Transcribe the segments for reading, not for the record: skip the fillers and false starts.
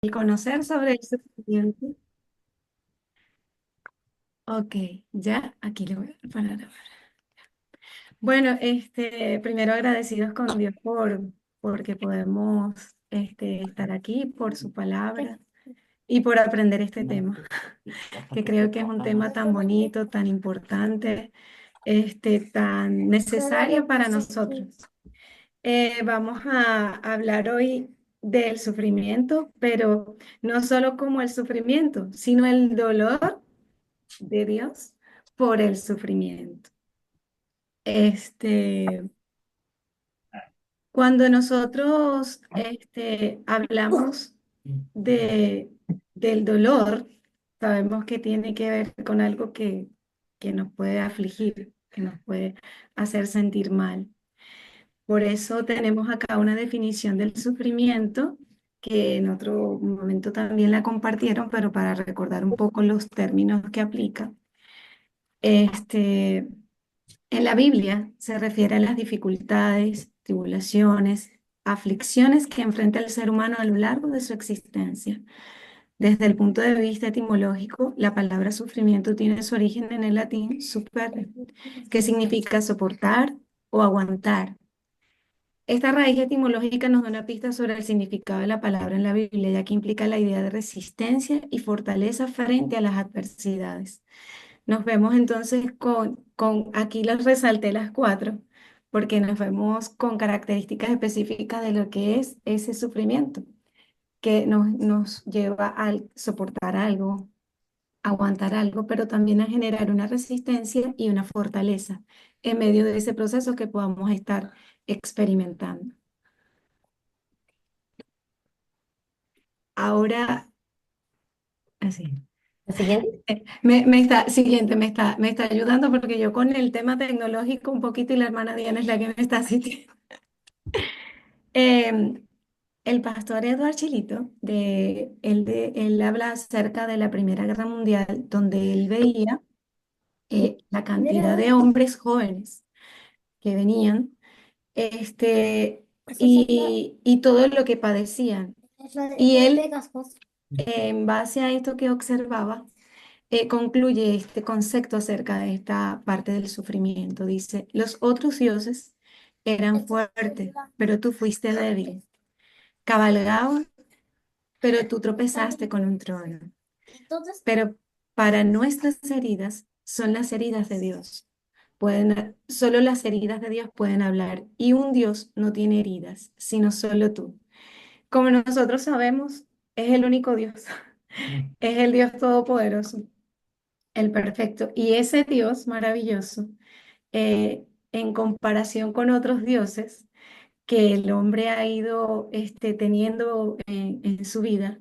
El conocer sobre el sufrimiento. Ok, ya aquí le voy a poner. Bueno, primero agradecidos con Dios porque podemos estar aquí, por su palabra y por aprender este tema, que creo que es un tema tan bonito, tan importante, tan necesario para nosotros. Vamos a hablar hoy del sufrimiento, pero no solo como el sufrimiento, sino el dolor de Dios por el sufrimiento. Este, Cuando nosotros hablamos del dolor, sabemos que tiene que ver con algo que nos puede afligir, que nos puede hacer sentir mal. Por eso tenemos acá una definición del sufrimiento que en otro momento también la compartieron, pero para recordar un poco los términos que aplica. Este, En la Biblia se refiere a las dificultades, tribulaciones, aflicciones que enfrenta el ser humano a lo largo de su existencia. Desde el punto de vista etimológico, la palabra sufrimiento tiene su origen en el latín superre, que significa soportar o aguantar. Esta raíz etimológica nos da una pista sobre el significado de la palabra en la Biblia, ya que implica la idea de resistencia y fortaleza frente a las adversidades. Nos vemos entonces aquí les resalté las cuatro, porque nos vemos con características específicas de lo que es ese sufrimiento, que nos lleva a soportar algo, aguantar algo, pero también a generar una resistencia y una fortaleza en medio de ese proceso que podamos estar experimentando. Ahora, así. ¿La siguiente? Me está ayudando porque yo con el tema tecnológico un poquito y la hermana Diana es la que me está asistiendo. Em, el pastor Eduardo Chilito, él habla acerca de la Primera Guerra Mundial, donde él veía la cantidad de hombres jóvenes que venían y todo lo que padecían. Y él, en base a esto que observaba, concluye este concepto acerca de esta parte del sufrimiento. Dice, los otros dioses eran fuertes, pero tú fuiste débil. Cabalgaban, pero tú tropezaste con un trono. Pero para nuestras heridas son las heridas de Dios. Solo las heridas de Dios pueden hablar y un Dios no tiene heridas, sino solo tú. Como nosotros sabemos, es el único Dios, es el Dios todopoderoso, el perfecto. Y ese Dios maravilloso, en comparación con otros dioses que el hombre ha ido teniendo en su vida,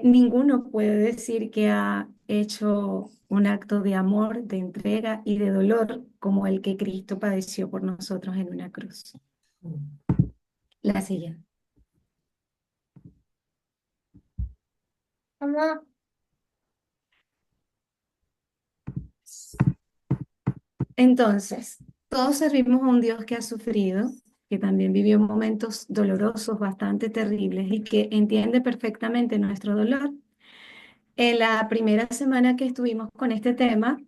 ninguno puede decir que ha hecho un acto de amor, de entrega y de dolor como el que Cristo padeció por nosotros en una cruz. La siguiente. Mamá. Entonces, todos servimos a un Dios que ha sufrido, que también vivió momentos dolorosos, bastante terribles y que entiende perfectamente nuestro dolor. En la primera semana que estuvimos con este tema,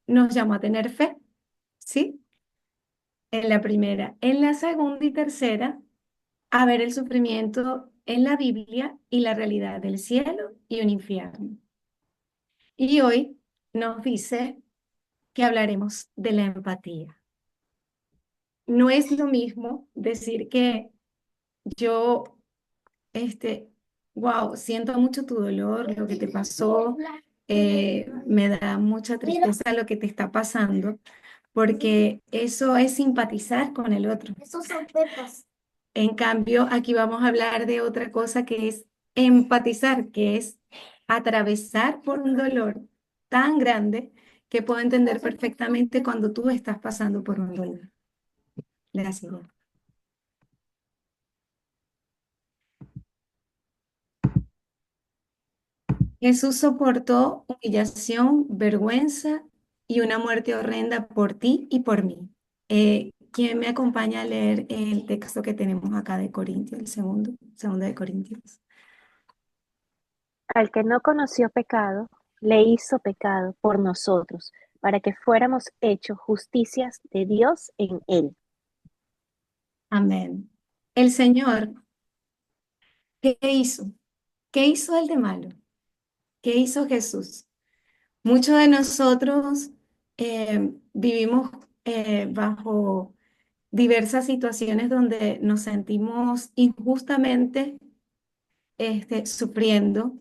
nos llamó a tener fe, ¿sí? En la primera. En la segunda y tercera, a ver el sufrimiento en la Biblia y la realidad del cielo y un infierno. Y hoy nos dice que hablaremos de la empatía. No es lo mismo decir que yo, este, wow, siento mucho tu dolor, lo que te pasó, me da mucha tristeza lo que te está pasando, porque eso es simpatizar con el otro. Esos son pepas. En cambio, aquí vamos a hablar de otra cosa que es empatizar, que es atravesar por un dolor tan grande que puedo entender perfectamente cuando tú estás pasando por un dolor. Gracias. Jesús soportó humillación, vergüenza y una muerte horrenda por ti y por mí. ¿Quién me acompaña a leer el texto que tenemos acá de Corintios, el segundo de Corintios? Al que no conoció pecado, le hizo pecado por nosotros, para que fuéramos hechos justicias de Dios en él. Amén. El Señor, ¿qué hizo? ¿Qué hizo el de malo? ¿Qué hizo Jesús? Muchos de nosotros vivimos bajo diversas situaciones donde nos sentimos injustamente sufriendo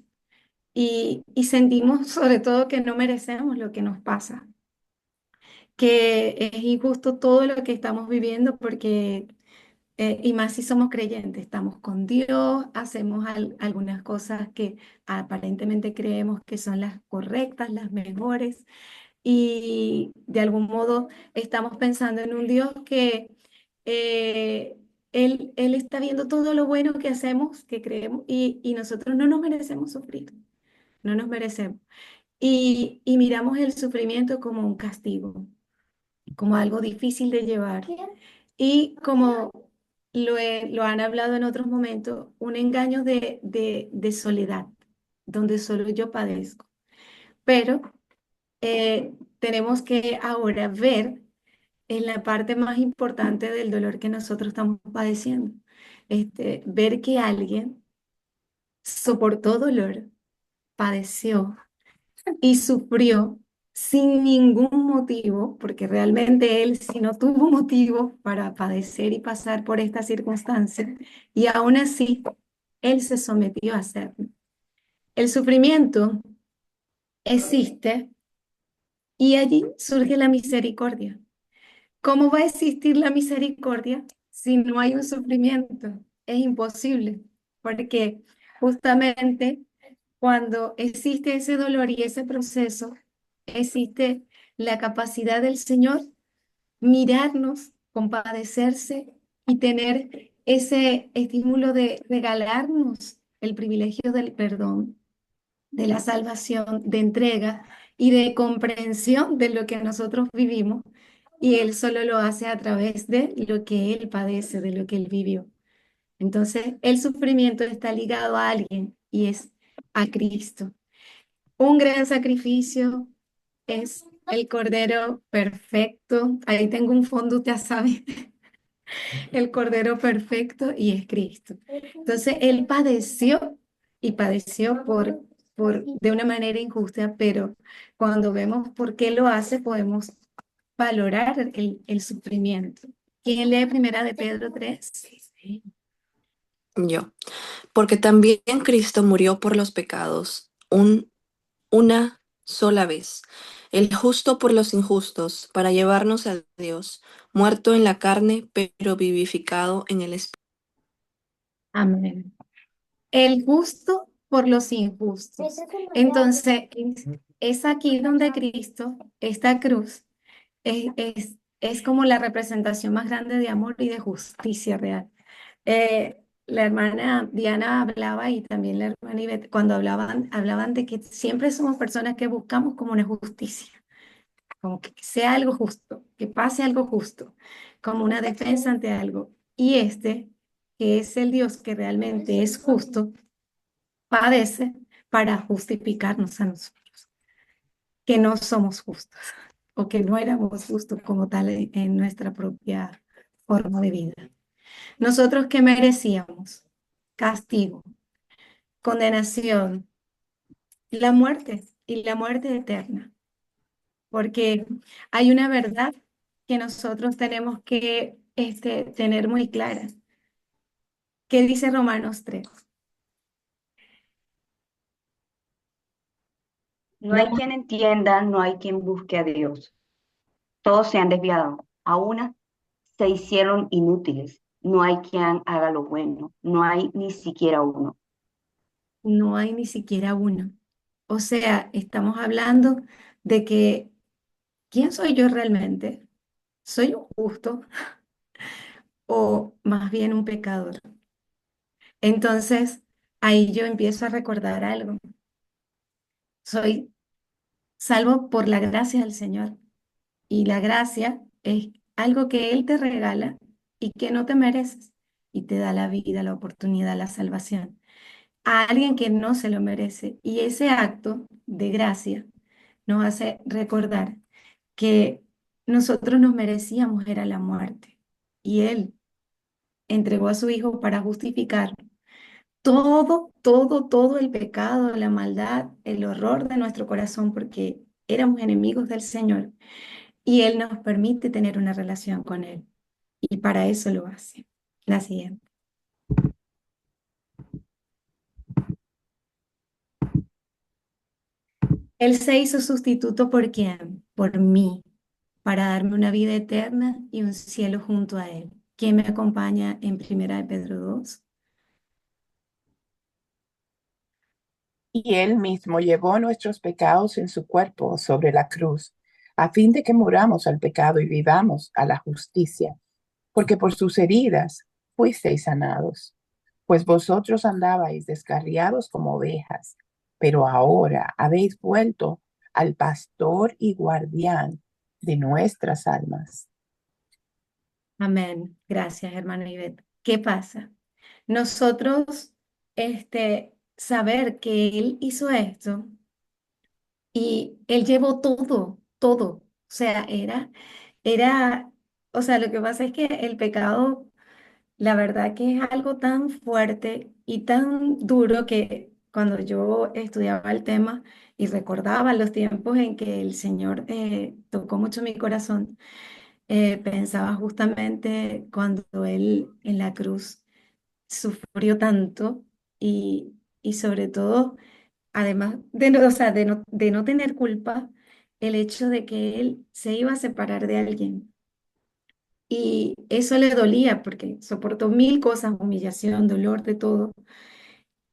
y sentimos sobre todo que no merecemos lo que nos pasa, que es injusto todo lo que estamos viviendo porque, y más si somos creyentes, estamos con Dios, hacemos algunas cosas que aparentemente creemos que son las correctas, las mejores, y de algún modo estamos pensando en un Dios que eh, Él está viendo todo lo bueno que hacemos, que creemos, y nosotros no nos merecemos sufrir, no nos merecemos. Y miramos el sufrimiento como un castigo, como algo difícil de llevar. Y como lo han hablado en otros momentos, un engaño de soledad, donde solo yo padezco. Pero tenemos que ahora ver en la parte más importante del dolor que nosotros estamos padeciendo. Ver que alguien soportó dolor, padeció y sufrió sin ningún motivo, porque realmente él si no tuvo motivo para padecer y pasar por esta circunstancia, y aún así él se sometió a hacerlo. El sufrimiento existe y allí surge la misericordia. ¿Cómo va a existir la misericordia si no hay un sufrimiento? Es imposible, porque justamente cuando existe ese dolor y ese proceso, existe la capacidad del Señor mirarnos, compadecerse y tener ese estímulo de regalarnos el privilegio del perdón, de la salvación, de entrega y de comprensión de lo que nosotros vivimos. Y Él solo lo hace a través de lo que Él padece, de lo que Él vivió. Entonces, el sufrimiento está ligado a alguien y es a Cristo. Un gran sacrificio es el Cordero perfecto. Ahí tengo un fondo, ya sabes, el Cordero perfecto y es Cristo. Entonces, Él padeció y padeció de una manera injusta, pero cuando vemos por qué lo hace, podemos valorar el sufrimiento. ¿Quién lee primera de Pedro 3? Sí. Yo, porque también Cristo murió por los pecados una sola vez, el justo por los injustos, para llevarnos a Dios, muerto en la carne, pero vivificado en el espíritu. Amén. El justo por los injustos. Entonces, es aquí donde Cristo, esta cruz, es como la representación más grande de amor y de justicia real. La hermana Diana hablaba y también la hermana Ivette, cuando hablaban de que siempre somos personas que buscamos como una justicia, como que sea algo justo, que pase algo justo, como una defensa ante algo. Y que es el Dios que realmente es justo, padece para justificarnos a nosotros, que no somos justos o que no éramos justos como tal en nuestra propia forma de vida. Nosotros que merecíamos castigo, condenación, la muerte y la muerte eterna, porque hay una verdad que nosotros tenemos que tener muy clara. ¿Qué dice Romanos 3? No hay quien entienda, no hay quien busque a Dios. Todos se han desviado, a una se hicieron inútiles. No hay quien haga lo bueno, no hay ni siquiera uno. No hay ni siquiera uno. O sea, estamos hablando de que, ¿quién soy yo realmente? ¿Soy un justo o más bien un pecador? Entonces, ahí yo empiezo a recordar algo. Soy salvo por la gracia del Señor. Y la gracia es algo que Él te regala y que no te mereces y te da la vida, la oportunidad, la salvación. a alguien que no se lo merece. Y ese acto de gracia nos hace recordar que nosotros nos merecíamos era la muerte. Y Él entregó a su Hijo para justificar todo el pecado, la maldad, el horror de nuestro corazón, porque éramos enemigos del Señor. Y Él nos permite tener una relación con Él. Y para eso lo hace. La siguiente. Él se hizo sustituto ¿por quién? Por mí, para darme una vida eterna y un cielo junto a Él. ¿Quién me acompaña en Primera de Pedro 2? Y él mismo llevó nuestros pecados en su cuerpo sobre la cruz, a fin de que muramos al pecado y vivamos a la justicia, porque por sus heridas fuisteis sanados. Pues vosotros andabais descarriados como ovejas, pero ahora habéis vuelto al pastor y guardián de nuestras almas. Amén. Gracias, hermano Ivette. ¿Qué pasa? Nosotros, saber que Él hizo esto y Él llevó todo. O sea, o sea, lo que pasa es que el pecado, la verdad que es algo tan fuerte y tan duro que cuando yo estudiaba el tema y recordaba los tiempos en que el Señor tocó mucho mi corazón, pensaba justamente cuando Él en la cruz sufrió tanto y sobre todo, además de no, o sea, de no tener culpa, el hecho de que Él se iba a separar de alguien. Y eso le dolía porque soportó mil cosas, humillación, dolor, de todo.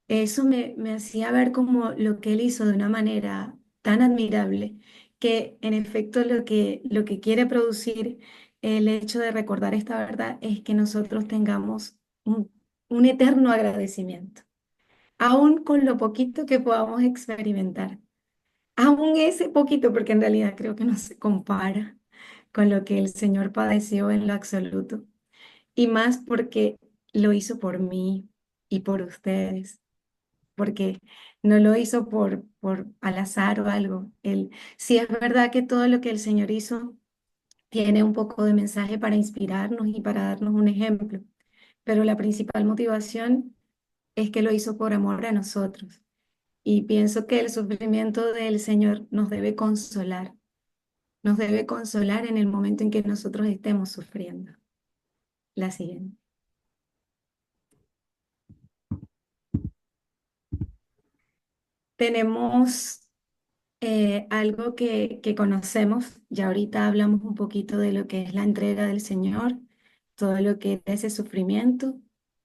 Eso me hacía ver como lo que él hizo de una manera tan admirable, que en efecto lo que quiere producir el hecho de recordar esta verdad es que nosotros tengamos un eterno agradecimiento, aún con lo poquito que podamos experimentar, aún ese poquito, porque en realidad creo que no se compara con lo que el Señor padeció en lo absoluto, y más porque lo hizo por mí y por ustedes, porque no lo hizo por al azar o algo. Sí es verdad que todo lo que el Señor hizo tiene un poco de mensaje para inspirarnos y para darnos un ejemplo, pero la principal motivación es que lo hizo por amor a nosotros. Y pienso que el sufrimiento del Señor nos debe consolar en el momento en que nosotros estemos sufriendo. La siguiente. Tenemos algo que conocemos, ya ahorita hablamos un poquito de lo que es la entrega del Señor, todo lo que es ese sufrimiento,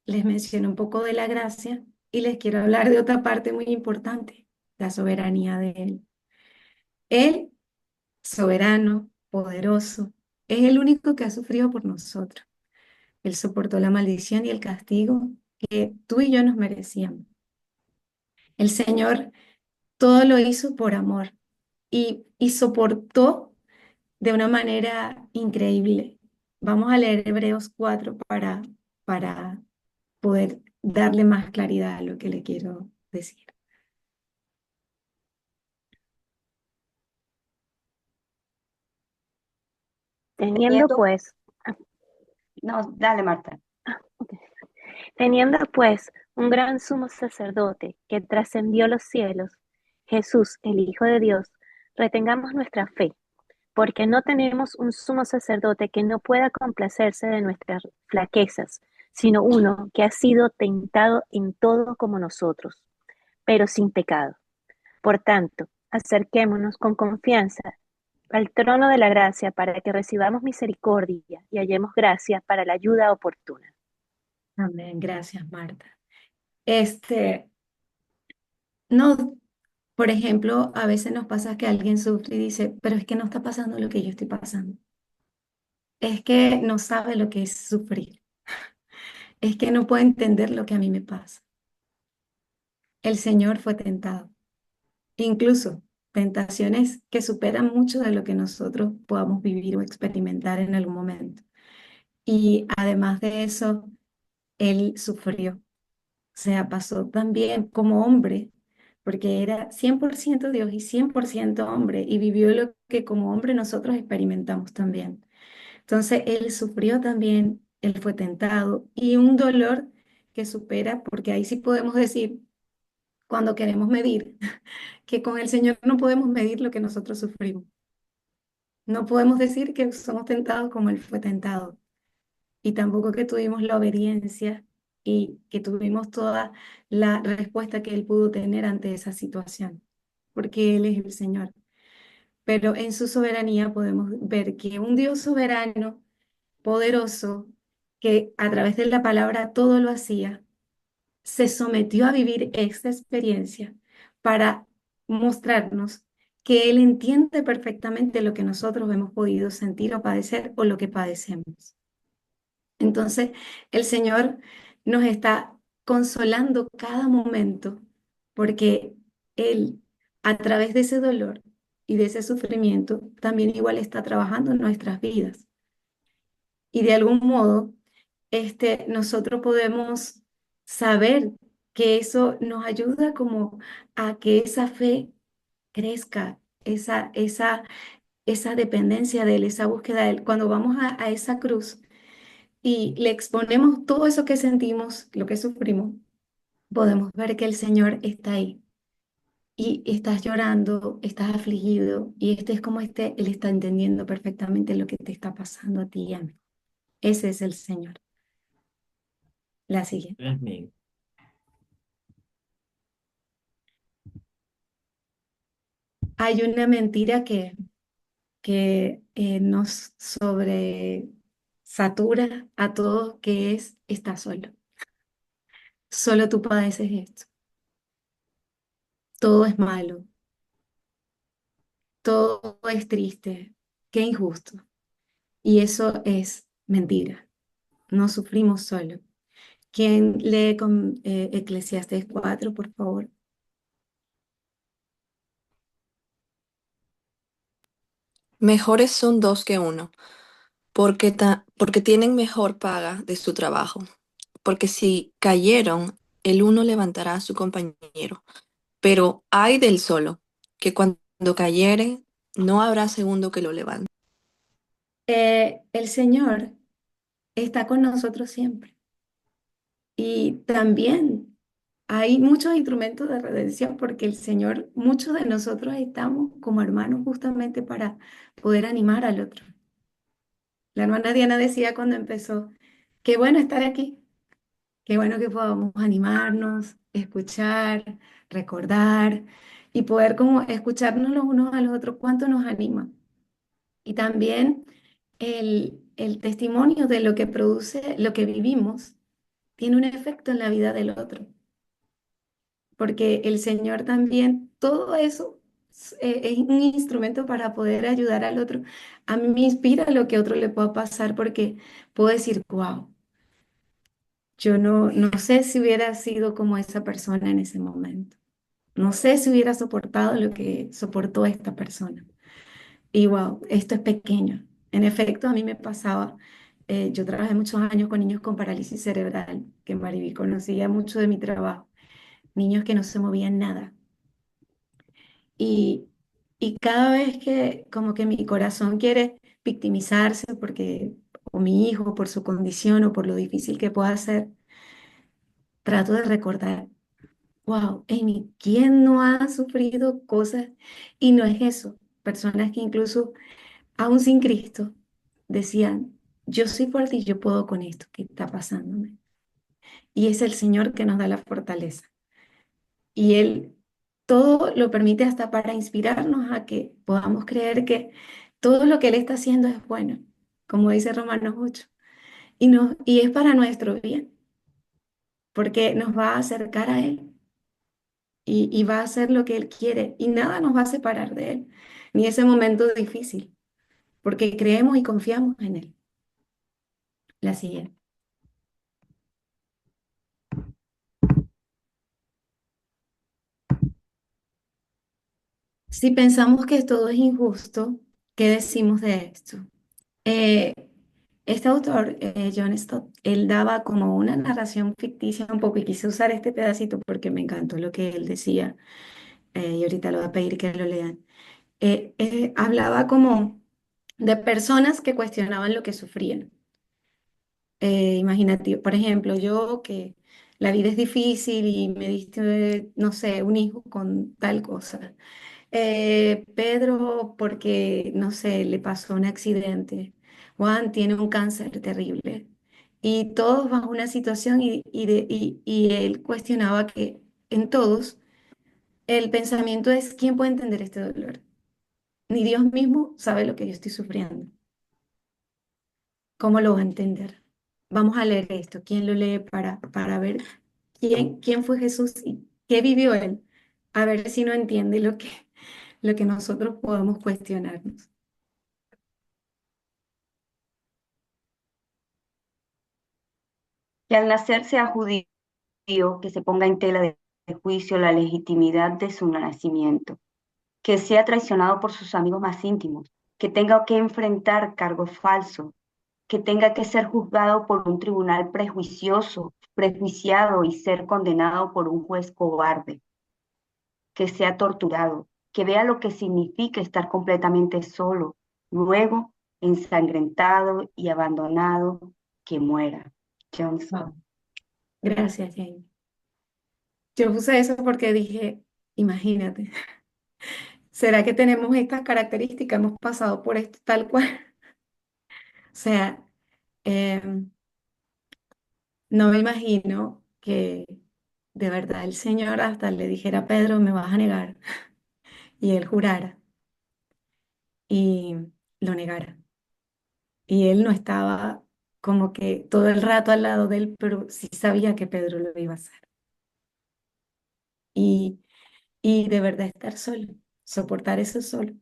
les mencioné un poco de la gracia y les quiero hablar de otra parte muy importante, la soberanía de Él. Él, soberano, poderoso, es el único que ha sufrido por nosotros. Él soportó la maldición y el castigo que tú y yo nos merecíamos. El Señor todo lo hizo por amor y soportó de una manera increíble. Vamos a leer Hebreos 4 para poder darle más claridad a lo que le quiero decir. Teniendo Teniendo, pues, no, dale, Marta. ok. Teniendo pues un gran sumo sacerdote que trascendió los cielos, Jesús, el Hijo de Dios, retengamos nuestra fe, porque no tenemos un sumo sacerdote que no pueda complacerse de nuestras flaquezas, sino uno que ha sido tentado en todo como nosotros, pero sin pecado. Por tanto, acerquémonos con confianza al trono de la gracia para que recibamos misericordia y hallemos gracia para la ayuda oportuna. Amén. Gracias, Marta. Este, no, por ejemplo, a veces nos pasa que alguien sufre y dice, pero es que no está pasando lo que yo estoy pasando. Es que no sabe lo que es sufrir. Es que no puede entender lo que a mí me pasa. El Señor fue tentado, incluso tentaciones que superan mucho de lo que nosotros podamos vivir o experimentar en algún momento. Y además de eso, Él sufrió. sea, pasó también como hombre, porque era 100% Dios y 100% hombre, y vivió lo que como hombre nosotros experimentamos también. Entonces, él sufrió también, él fue tentado y un dolor que supera, porque ahí sí podemos decir, cuando queremos medir, que con el Señor no podemos medir lo que nosotros sufrimos. No podemos decir que somos tentados como Él fue tentado y tampoco que tuvimos la obediencia y que tuvimos toda la respuesta que Él pudo tener ante esa situación, porque Él es el Señor. Pero en su soberanía podemos ver que un Dios soberano, poderoso, que a través de la palabra todo lo hacía, se sometió a vivir esta experiencia para mostrarnos que Él entiende perfectamente lo que nosotros hemos podido sentir o padecer o lo que padecemos. Entonces, el Señor nos está consolando cada momento porque Él, a través de ese dolor y de ese sufrimiento, también igual está trabajando en nuestras vidas. Y de algún modo, nosotros podemos saber que eso nos ayuda como a que esa fe crezca, esa dependencia de Él, esa búsqueda de Él. Cuando vamos a esa cruz y le exponemos todo eso que sentimos, lo que sufrimos, podemos ver que el Señor está ahí. Y estás llorando, estás afligido, y este es como Él está entendiendo perfectamente lo que te está pasando a ti y a mí. Ese es el Señor. La siguiente. Hay una mentira que nos sobresatura a todos, que es: estás solo. Solo tú padeces esto. Todo es malo. Todo es triste. Qué injusto. Y eso es mentira. No sufrimos solo. ¿Quién lee con Eclesiastés 4, por favor? Mejores son dos que uno, porque tienen mejor paga de su trabajo. Porque si cayeron, el uno levantará a su compañero. Pero ay del solo, que cuando cayere, no habrá segundo que lo levante. El Señor está con nosotros siempre. Y también hay muchos instrumentos de redención porque el Señor, muchos de nosotros estamos como hermanos justamente para poder animar al otro. La hermana Diana decía cuando empezó: qué bueno estar aquí, qué bueno que podamos animarnos, escuchar, recordar y poder como escucharnos los unos a los otros, cuánto nos anima. Y también el testimonio de lo que produce, lo que vivimos, tiene un efecto en la vida del otro. Porque el Señor también, todo eso es un instrumento para poder ayudar al otro. A mí me inspira lo que a otro le pueda pasar porque puedo decir: wow, yo no sé si hubiera sido como esa persona en ese momento. No sé si hubiera soportado lo que soportó esta persona. Y wow, esto es pequeño. En efecto, a mí me pasaba, yo trabajé muchos años con niños con parálisis cerebral, que Mariví conocía mucho de mi trabajo, niños que no se movían nada. Y, y cada vez que como que mi corazón quiere victimizarse porque o mi hijo por su condición o por lo difícil que pueda ser, trato de recordar: wow, Amy, ¿quién no ha sufrido cosas? Y no es eso, personas que incluso aún sin Cristo decían: yo soy fuerte y yo puedo con esto que está pasándome. Y es el Señor que nos da la fortaleza. Y Él todo lo permite hasta para inspirarnos a que podamos creer que todo lo que Él está haciendo es bueno, como dice Romanos 8. Y es para nuestro bien, porque nos va a acercar a Él y va a hacer lo que Él quiere y nada nos va a separar de Él, ni ese momento difícil, porque creemos y confiamos en Él. La siguiente. Si pensamos que todo es injusto, ¿qué decimos de esto? Eh, Este autor, John Stott, él daba como una narración ficticia un poco y quise usar este pedacito porque me encantó lo que él decía y ahorita le voy a pedir que lo lean. Hablaba como de personas que cuestionaban lo que sufrían. Imagínate, por ejemplo, yo que la vida es difícil y me diste, no sé, un hijo con tal cosa. Pedro porque, no sé, le pasó un accidente. Juan tiene un cáncer terrible. Y todos bajo una situación y él cuestionaba que en todos el pensamiento es, ¿quién puede entender este dolor? Ni Dios mismo sabe lo que yo estoy sufriendo. ¿Cómo lo va a entender? Vamos a leer esto. ¿Quién lo lee para ver quién fue Jesús y qué vivió él? A ver si no entiende lo que nosotros podemos cuestionarnos. Que al nacer sea judío, que se ponga en tela de juicio la legitimidad de su nacimiento, que sea traicionado por sus amigos más íntimos, que tenga que enfrentar cargos falsos, que tenga que ser juzgado por un tribunal prejuicioso, prejuiciado y ser condenado por un juez cobarde, que sea torturado, que vea lo que significa estar completamente solo, luego ensangrentado y abandonado, que muera. John Scott. Gracias, Jane. Yo puse eso porque dije, imagínate, ¿será que tenemos estas características? Hemos pasado por esto tal cual. O sea, em, no me imagino que de verdad el Señor hasta le dijera a Pedro, me vas a negar, y él jurara y lo negara. Y él no estaba como que todo el rato al lado de él, pero sí sabía que Pedro lo iba a hacer. Y, y de verdad estar solo, soportar eso solo.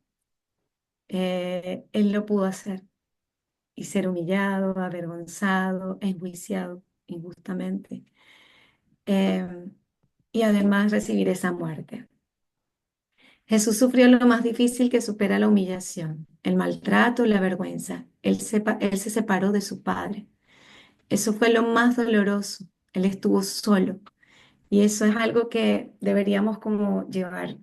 Él lo pudo hacer y ser humillado, avergonzado, enjuiciado injustamente. em, y además recibir esa muerte. Jesús sufrió lo más difícil que supera la humillación, el maltrato, la vergüenza. Él se separó de su padre. Eso fue lo más doloroso. Él estuvo solo. Y eso es algo que deberíamos como llevar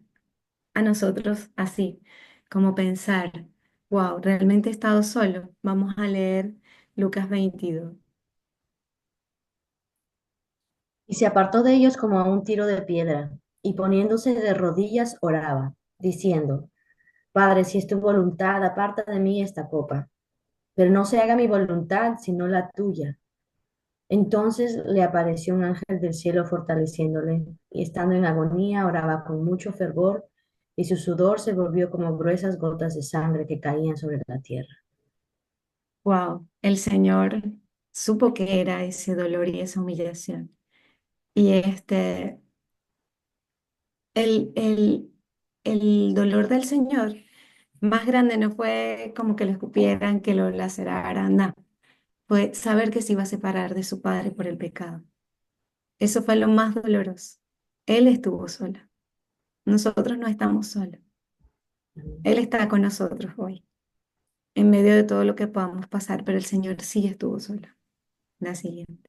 a nosotros así, como pensar, wow, realmente he estado solo. Vamos a leer Lucas 22. Y se apartó de ellos como a un tiro de piedra, y poniéndose de rodillas oraba, diciendo, Padre, si es tu voluntad, aparta de mí esta copa, pero no se haga mi voluntad, sino la tuya. Entonces le apareció un ángel del cielo fortaleciéndole, y estando en agonía oraba con mucho fervor, y su sudor se volvió como gruesas gotas de sangre que caían sobre la tierra. Wow, el Señor supo que era ese dolor y esa humillación. Y el, el dolor del Señor más grande no fue como que lo escupieran, que lo laceraran, no. Fue saber que se iba a separar de su padre por el pecado. Eso fue lo más doloroso. Él estuvo solo. Nosotros no estamos solos. Él está con nosotros hoy, en medio de todo lo que podamos pasar, pero el Señor sí estuvo solo. La siguiente.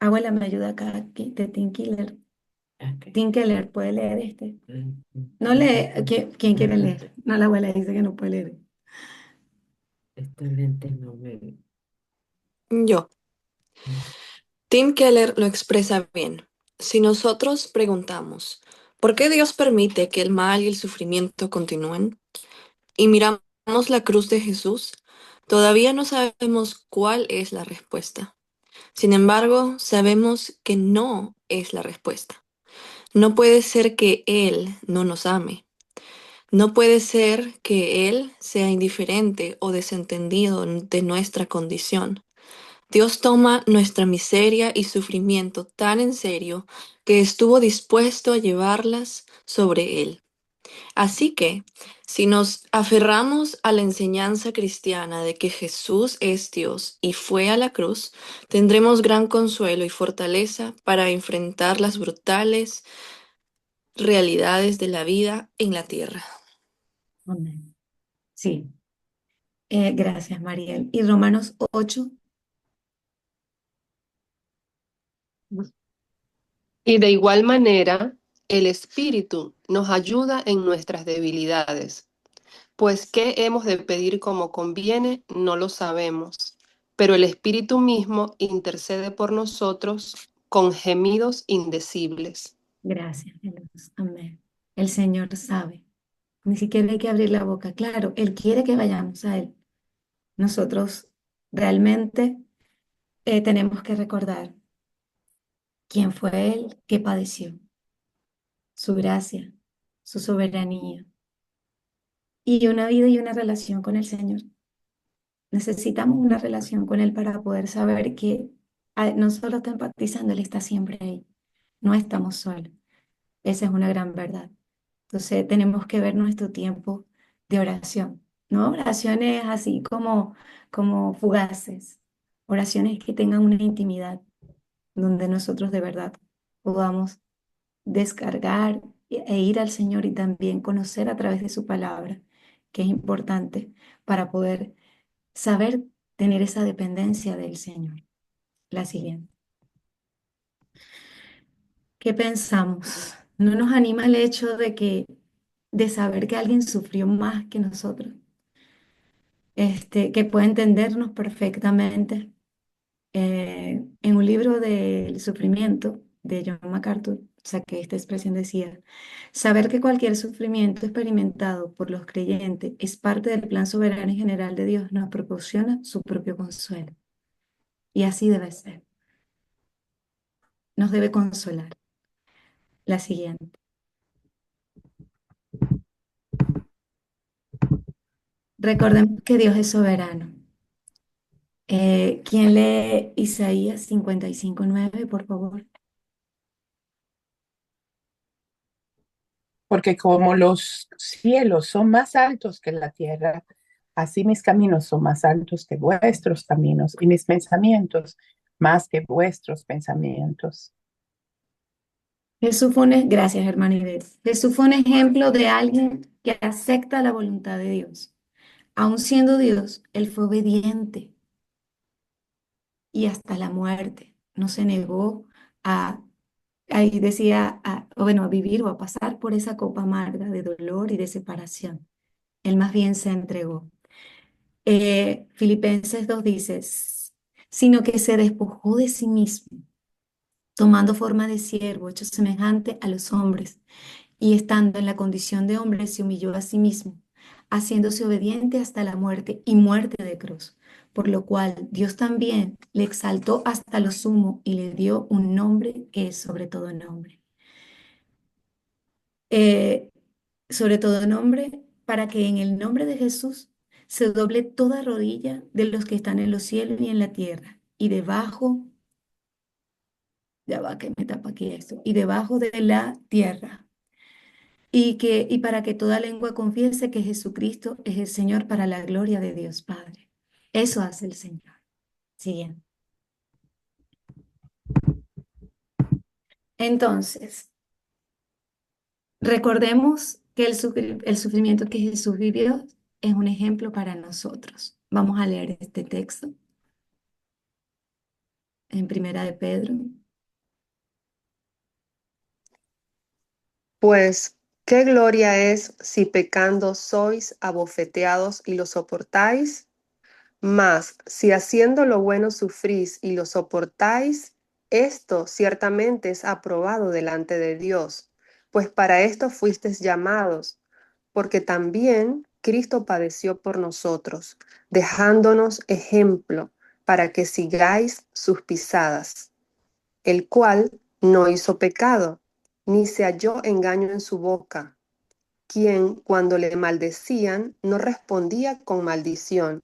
Abuela, me ayuda acá de Tim Keller. Tim Keller, ¿puede leer este? No lee, ¿quién quiere leer? No, la abuela dice que no puede leer. Estos lentes no me... Yo. Tim Keller lo expresa bien. Si nosotros preguntamos, ¿por qué Dios permite que el mal y el sufrimiento continúen? Y miramos la cruz de Jesús, todavía no sabemos cuál es la respuesta. Sin embargo, sabemos que no es la respuesta. No puede ser que Él no nos ame. No puede ser que Él sea indiferente o desentendido de nuestra condición. Dios toma nuestra miseria y sufrimiento tan en serio que estuvo dispuesto a llevarlas sobre Él. Así que, si nos aferramos a la enseñanza cristiana de que Jesús es Dios y fue a la cruz, tendremos gran consuelo y fortaleza para enfrentar las brutales realidades de la vida en la tierra. Amén. Sí, gracias, Mariel. Y Romanos 8. Y de igual manera, el Espíritu nos ayuda en nuestras debilidades, pues qué hemos de pedir como conviene, no lo sabemos, pero el Espíritu mismo intercede por nosotros con gemidos indecibles. Gracias, Jesús. Amén. El Señor sabe. Ni siquiera hay que abrir la boca. Claro, Él quiere que vayamos a Él. Nosotros realmente tenemos que recordar quién fue Él, qué padeció, su gracia, su soberanía y una vida y una relación con el Señor. Necesitamos una relación con Él para poder saber que no solo está empatizando, Él está siempre ahí. No estamos solos. Esa es una gran verdad. Entonces tenemos que ver nuestro tiempo de oración, ¿no? Oraciones así como fugaces, oraciones que tengan una intimidad, donde nosotros de verdad podamos descargar e ir al Señor y también conocer a través de su palabra, que es importante para poder saber tener esa dependencia del Señor. La siguiente. ¿Qué pensamos? ¿No nos anima el hecho de saber que alguien sufrió más que nosotros? Que puede entendernos perfectamente? En un libro del sufrimiento de John MacArthur, saqué esta expresión, decía: saber que cualquier sufrimiento experimentado por los creyentes es parte del plan soberano y general de Dios nos proporciona su propio consuelo. Y así debe ser. Nos debe consolar. La siguiente. Recordemos que Dios es soberano. ¿Quién lee Isaías 55:9, por favor? Porque como los cielos son más altos que la tierra, así mis caminos son más altos que vuestros caminos y mis pensamientos más que vuestros pensamientos. Gracias, hermana Inés. Jesús fue un ejemplo de alguien que acepta la voluntad de Dios. Aun siendo Dios, Él fue obediente y hasta la muerte. No se negó a, ahí decía, a vivir o a pasar por esa copa amarga de dolor y de separación. Él más bien se entregó. Filipenses 2 dice: sino que se despojó de sí mismo, tomando forma de siervo, hecho semejante a los hombres, y estando en la condición de hombre, se humilló a sí mismo, haciéndose obediente hasta la muerte y muerte de cruz, por lo cual Dios también le exaltó hasta lo sumo y le dio un nombre que es sobre todo nombre. Eh, Sobre todo nombre, para que en el nombre de Jesús se doble toda rodilla de los que están en los cielos y en la tierra, y debajo, ya va que me tapa aquí esto, y debajo de la tierra, y para que toda lengua confiese que Jesucristo es el Señor, para la gloria de Dios Padre. Eso hace el Señor. Siguiente. Entonces, recordemos que el sufrimiento que Jesús vivió es un ejemplo para nosotros. Vamos a leer este texto en Primera de Pedro. Pues, ¿qué gloria es si pecando sois abofeteados y lo soportáis? Mas, si haciendo lo bueno sufrís y lo soportáis, esto ciertamente es aprobado delante de Dios, pues para esto fuisteis llamados, porque también Cristo padeció por nosotros, dejándonos ejemplo para que sigáis sus pisadas, el cual no hizo pecado, ni se halló engaño en su boca, quien cuando le maldecían no respondía con maldición,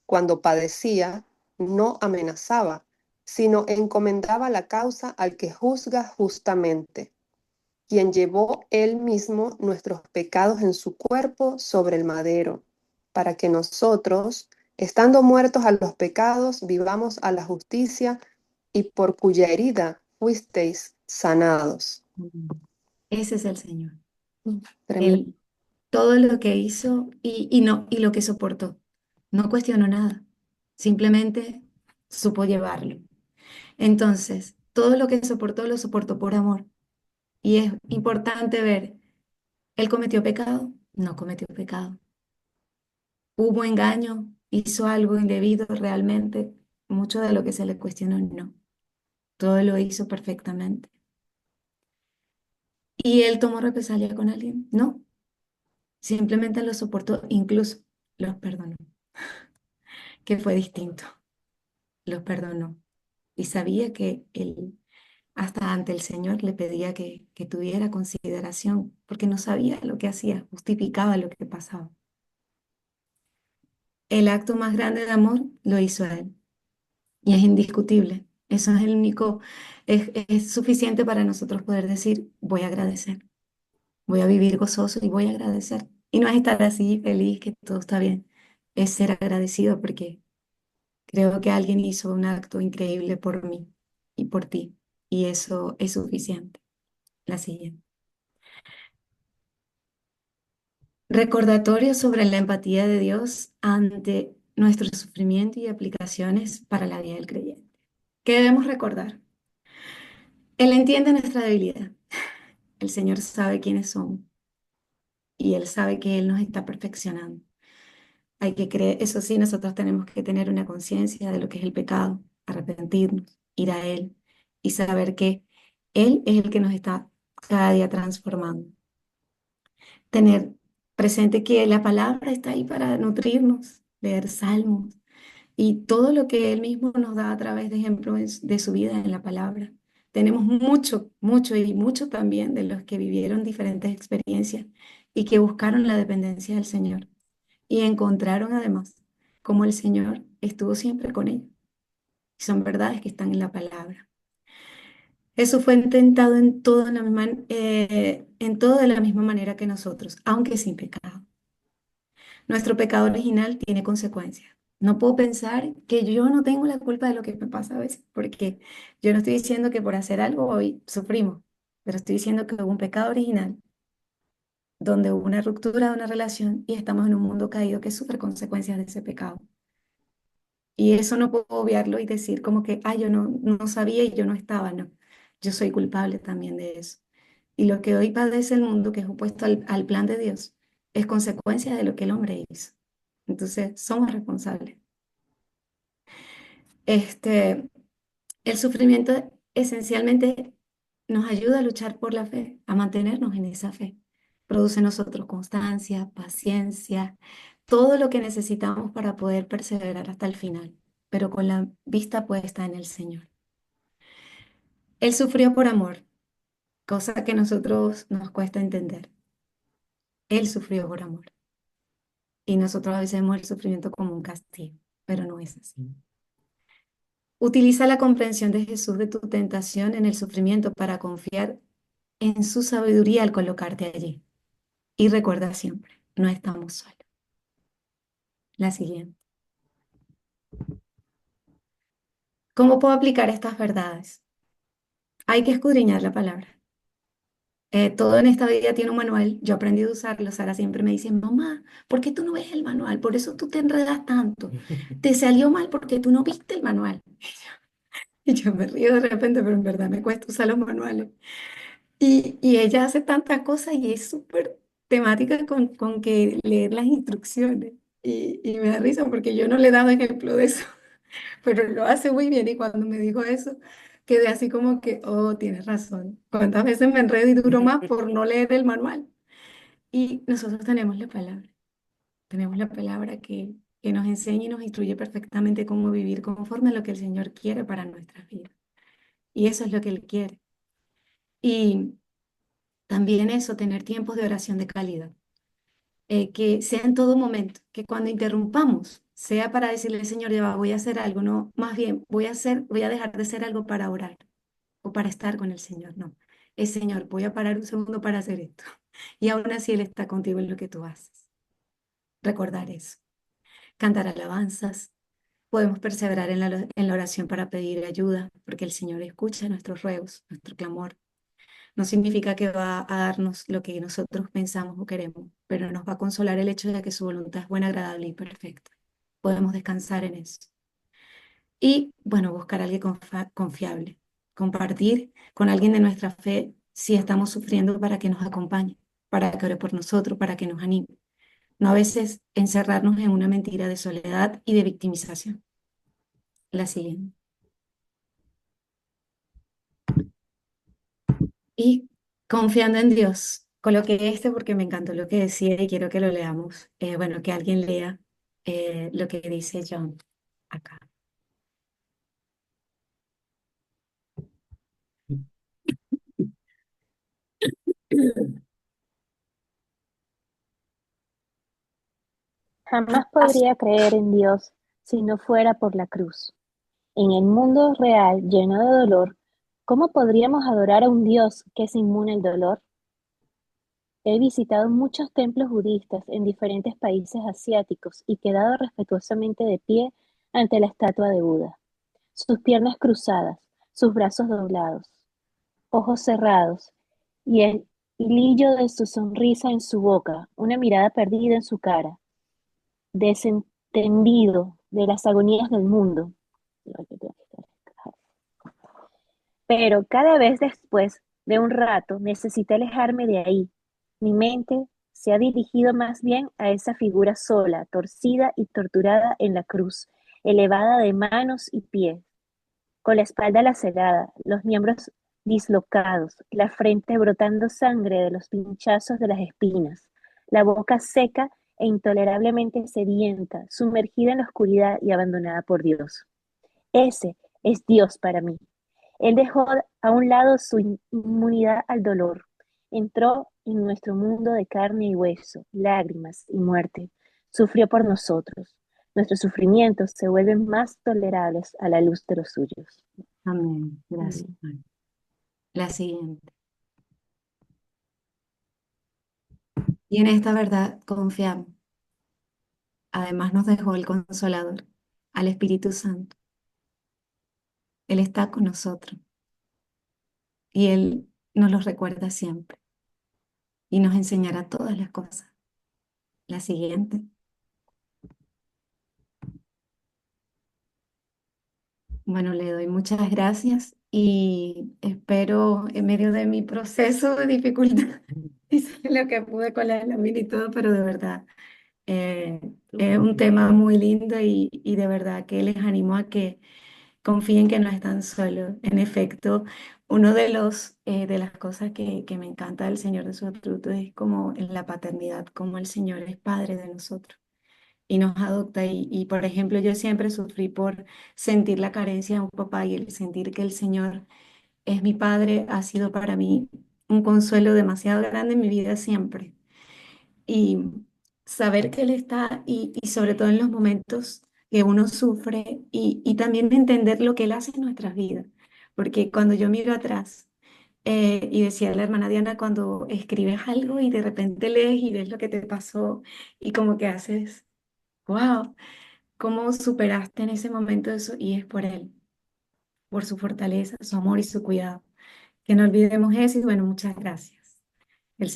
cuando padecía no amenazaba, sino encomendaba la causa al que juzga justamente, quien llevó él mismo nuestros pecados en su cuerpo sobre el madero, para que nosotros, estando muertos a los pecados, vivamos a la justicia, y por cuya herida fuisteis sanados. Ese es el Señor. Tremendo. Él todo lo que hizo y lo que soportó. No cuestionó nada, simplemente supo llevarlo. Entonces, todo lo que soportó lo soportó por amor. Y es importante ver, ¿él cometió pecado? No cometió pecado. ¿Hubo engaño? ¿Hizo algo indebido realmente? Mucho de lo que se le cuestionó, no. Todo lo hizo perfectamente. ¿Y él tomó represalia con alguien? No. Simplemente lo soportó, incluso los perdonó, que fue distinto. Los perdonó. Y sabía que él, hasta ante el Señor, le pedía que tuviera consideración, porque no sabía lo que hacía, justificaba lo que pasaba. El acto más grande de amor lo hizo él. Y es indiscutible. Eso es el único, es suficiente para nosotros poder decir, voy a agradecer, voy a vivir gozoso y voy a agradecer. Y no es estar así feliz, que todo está bien, es ser agradecido porque creo que alguien hizo un acto increíble por mí y por ti. Y eso es suficiente. La siguiente. Recordatorio sobre la empatía de Dios ante nuestro sufrimiento y aplicaciones para la vida del creyente. ¿Qué debemos recordar? Él entiende nuestra debilidad. El Señor sabe quiénes somos y Él sabe que Él nos está perfeccionando. Hay que creer, eso sí, nosotros tenemos que tener una conciencia de lo que es el pecado, arrepentirnos, ir a Él y saber que Él es el que nos está cada día transformando. Tener presente que la palabra está ahí para nutrirnos, leer salmos y todo lo que Él mismo nos da a través de ejemplos de su vida en la palabra. Tenemos mucho, mucho y mucho también de los que vivieron diferentes experiencias y que buscaron la dependencia del Señor y encontraron además cómo el Señor estuvo siempre con ellos. Y son verdades que están en la palabra. Jesús fue intentado en todo de la misma manera que nosotros, aunque sin pecado. Nuestro pecado original tiene consecuencias. No puedo pensar que yo no tengo la culpa de lo que me pasa a veces, porque yo no estoy diciendo que por hacer algo hoy sufrimos, pero estoy diciendo que hubo un pecado original donde hubo una ruptura de una relación y estamos en un mundo caído que sufre consecuencias de ese pecado. Y eso no puedo obviarlo y decir como que, yo no sabía y yo no estaba, no. Yo soy culpable también de eso. Y lo que hoy padece el mundo, que es opuesto al plan de Dios, es consecuencia de lo que el hombre hizo. Entonces, somos responsables. Este, el sufrimiento esencialmente nos ayuda a luchar por la fe, a mantenernos en esa fe. Produce en nosotros constancia, paciencia, todo lo que necesitamos para poder perseverar hasta el final, pero con la vista puesta en el Señor. Él sufrió por amor, cosa que a nosotros nos cuesta entender. Él sufrió por amor. Y nosotros a veces vemos el sufrimiento como un castigo, pero no es así. Utiliza la comprensión de Jesús de tu tentación en el sufrimiento para confiar en su sabiduría al colocarte allí. Y recuerda siempre, no estamos solos. La siguiente. ¿Cómo puedo aplicar estas verdades? Hay que escudriñar la palabra. Todo en esta vida tiene un manual. Yo aprendí a usarlo. Sara siempre me dice, mamá, ¿por qué tú no ves el manual? Por eso tú te enredas tanto. Te salió mal porque tú no viste el manual. Y yo me río de repente, pero en verdad me cuesta usar los manuales. Y ella hace tantas cosas y es súper temática con que leer las instrucciones. Y me da risa porque yo no le he dado ejemplo de eso, pero lo hace muy bien. Y cuando me dijo eso, quedé así como que, oh, tienes razón. ¿Cuántas veces me enredo y duro más por no leer el manual? Y nosotros tenemos la palabra que nos enseña y nos instruye perfectamente cómo vivir conforme a lo que el Señor quiere para nuestras vidas. Y eso es lo que Él quiere. Y también eso, tener tiempos de oración de calidad. Que sea en todo momento, que cuando interrumpamos, sea para decirle, Señor, ya va, voy a hacer algo, no, más bien voy a dejar de hacer algo para orar o para estar con el Señor, no. Es Señor, voy a parar un segundo para hacer esto. Y aún así Él está contigo en lo que tú haces. Recordar eso. Cantar alabanzas. Podemos perseverar en la oración para pedir ayuda, porque el Señor escucha nuestros ruegos, nuestro clamor. No significa que va a darnos lo que nosotros pensamos o queremos, pero nos va a consolar el hecho de que su voluntad es buena, agradable y perfecta. Podemos descansar en eso. Y bueno, buscar a alguien confiable, compartir con alguien de nuestra fe si estamos sufriendo para que nos acompañe, para que ore por nosotros, para que nos anime. No a veces encerrarnos en una mentira de soledad y de victimización. La siguiente. Y confiando en Dios. Coloqué este porque me encantó lo que decía y quiero que lo leamos. Bueno, que alguien lea lo que dice John acá. Jamás podría creer en Dios si no fuera por la cruz. En el mundo real lleno de dolor, ¿cómo podríamos adorar a un Dios que es inmune al dolor? He visitado muchos templos budistas en diferentes países asiáticos y quedado respetuosamente de pie ante la estatua de Buda, sus piernas cruzadas, sus brazos doblados, ojos cerrados y el hilillo de su sonrisa en su boca, una mirada perdida en su cara, desentendido de las agonías del mundo. Pero cada vez después de un rato necesité alejarme de ahí. Mi mente se ha dirigido más bien a esa figura sola, torcida y torturada en la cruz, elevada de manos y pies, con la espalda lacerada, los miembros dislocados, la frente brotando sangre de los pinchazos de las espinas, la boca seca e intolerablemente sedienta, sumergida en la oscuridad y abandonada por Dios. Ese es Dios para mí. Él dejó a un lado su inmunidad al dolor. Entró en nuestro mundo de carne y hueso, lágrimas y muerte. Sufrió por nosotros. Nuestros sufrimientos se vuelven más tolerables a la luz de los suyos. Amén. Gracias. La siguiente. Y en esta verdad confiamos. Además nos dejó el Consolador, al Espíritu Santo. Él está con nosotros y Él nos lo recuerda siempre y nos enseñará todas las cosas. La siguiente. Bueno, le doy muchas gracias y espero en medio de mi proceso de dificultad, hice lo que pude con la lámina y todo, pero de verdad es un tema muy lindo y de verdad que les animo a que confíen que no están solos. En efecto, uno de de las cosas que me encanta del Señor de sus frutos es como en la paternidad, como el Señor es padre de nosotros y nos adopta. Por ejemplo, yo siempre sufrí por sentir la carencia de un papá y el sentir que el Señor es mi padre ha sido para mí un consuelo demasiado grande en mi vida siempre. Y saber que Él está y sobre todo en los momentos que uno sufre y también entender lo que Él hace en nuestras vidas. Porque cuando yo miro atrás, y decía la hermana Diana, cuando escribes algo y de repente lees y ves lo que te pasó y como que haces, wow, cómo superaste en ese momento eso y es por Él, por su fortaleza, su amor y su cuidado. Que no olvidemos eso y bueno, muchas gracias.